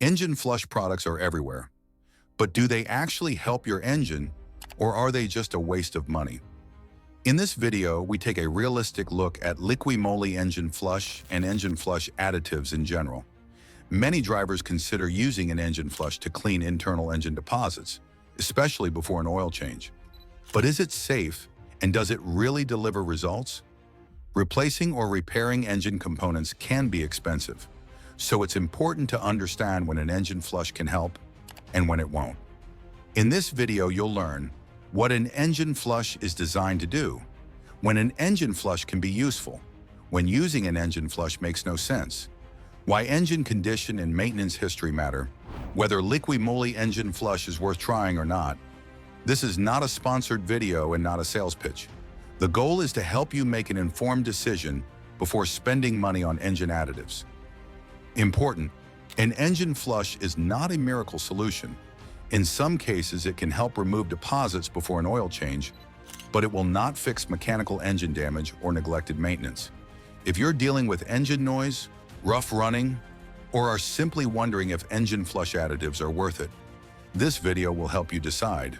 Engine flush products are everywhere, but do they actually help your engine, or are they just a waste of money? In this video, we take a realistic look at Liqui Moly Engine Flush and engine flush additives in general. Many drivers consider using an engine flush to clean internal engine deposits, especially before an oil change. But is it safe, and does it really deliver results? Replacing or repairing engine components can be expensive, so it's important to understand when an engine flush can help and when it won't. In this video, you'll learn what an engine flush is designed to do, when an engine flush can be useful, when using an engine flush makes no sense, why engine condition and maintenance history matter, whether Liqui Moly Engine Flush is worth trying or not. This is not a sponsored video and not a sales pitch. The goal is to help you make an informed decision before spending money on engine additives. Important: an engine flush is not a miracle solution. In some cases, it can help remove deposits before an oil change, but it will not fix mechanical engine damage or neglected maintenance. If you're dealing with engine noise, rough running, or are simply wondering if engine flush additives are worth it, this video will help you decide.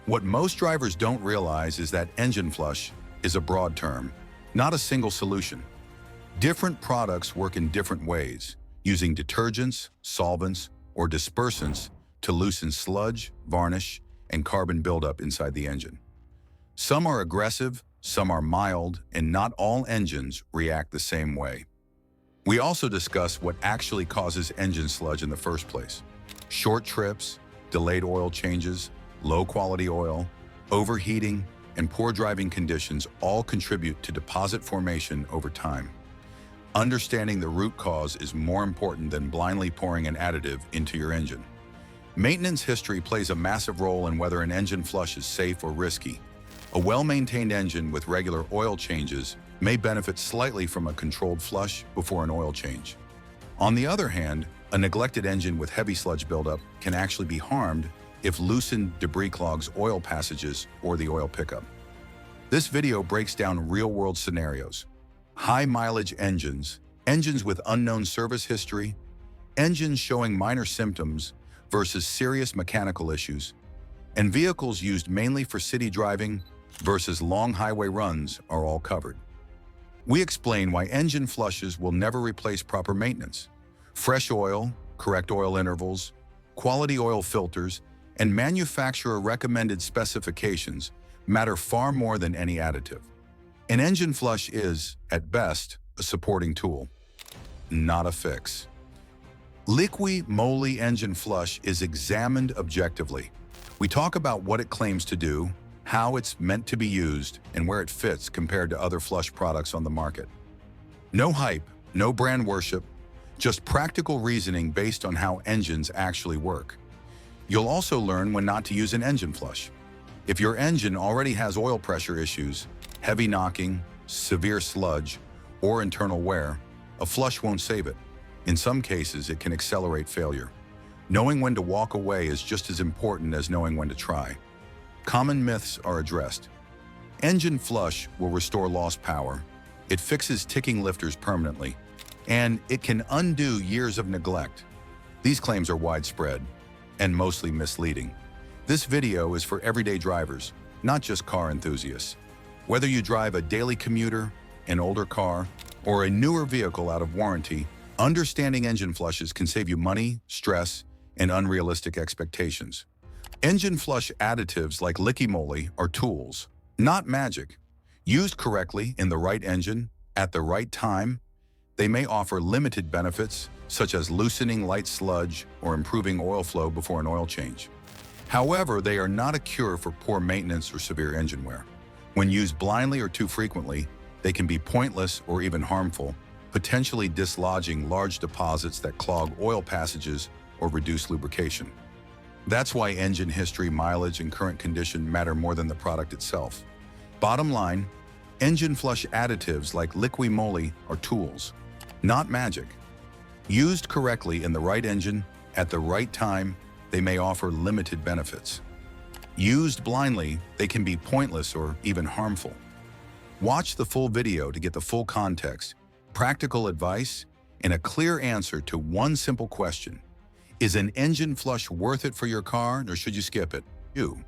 What most drivers don't realize is that engine flush is a broad term, not a single solution. Different products work in different ways, using detergents, solvents, or dispersants to loosen sludge, varnish, and carbon buildup inside the engine. Some are aggressive, some are mild, and not all engines react the same way. We also discuss what actually causes engine sludge in the first place. Short trips, delayed oil changes, low-quality oil, overheating, and poor driving conditions all contribute to deposit formation over time. Understanding the root cause is more important than blindly pouring an additive into your engine. Maintenance history plays a massive role in whether an engine flush is safe or risky. A well-maintained engine with regular oil changes may benefit slightly from a controlled flush before an oil change. On the other hand, a neglected engine with heavy sludge buildup can actually be harmed if loosened debris clogs oil passages or the oil pickup. This video breaks down real-world scenarios: high-mileage engines, engines with unknown service history, engines showing minor symptoms versus serious mechanical issues, and vehicles used mainly for city driving versus long highway runs are all covered. We explain why engine flushes will never replace proper maintenance. Fresh oil, correct oil intervals, quality oil filters, and manufacturer-recommended specifications matter far more than any additive. An engine flush is, at best, a supporting tool, not a fix. Liqui Moly Engine Flush is examined objectively. We talk about what it claims to do, how it's meant to be used, and where it fits compared to other flush products on the market. No hype, no brand worship, just practical reasoning based on how engines actually work. You'll also learn when not to use an engine flush. If your engine already has oil pressure issues, heavy knocking, severe sludge, or internal wear, a flush won't save it. In some cases, it can accelerate failure. Knowing when to walk away is just as important as knowing when to try. Common myths are addressed. Engine flush will restore lost power. It fixes ticking lifters permanently, and it can undo years of neglect. These claims are widespread and mostly misleading. This video is for everyday drivers, not just car enthusiasts. Whether you drive a daily commuter, an older car, or a newer vehicle out of warranty, understanding engine flushes can save you money, stress, and unrealistic expectations. Engine flush additives like Liqui Moly are tools, not magic. Used correctly in the right engine, at the right time, they may offer limited benefits, such as loosening light sludge or improving oil flow before an oil change. However, they are not a cure for poor maintenance or severe engine wear. When used blindly or too frequently, they can be pointless or even harmful, potentially dislodging large deposits that clog oil passages or reduce lubrication. That's why engine history, mileage, and current condition matter more than the product itself. Bottom line, engine flush additives like Liqui Moly are tools, not magic. Used correctly in the right engine, at the right time, they may offer limited benefits. Used blindly, they can be pointless or even harmful. Watch the full video to get the full context, practical advice, and a clear answer to one simple question: Is an engine flush worth it for your car, or should you skip it? You.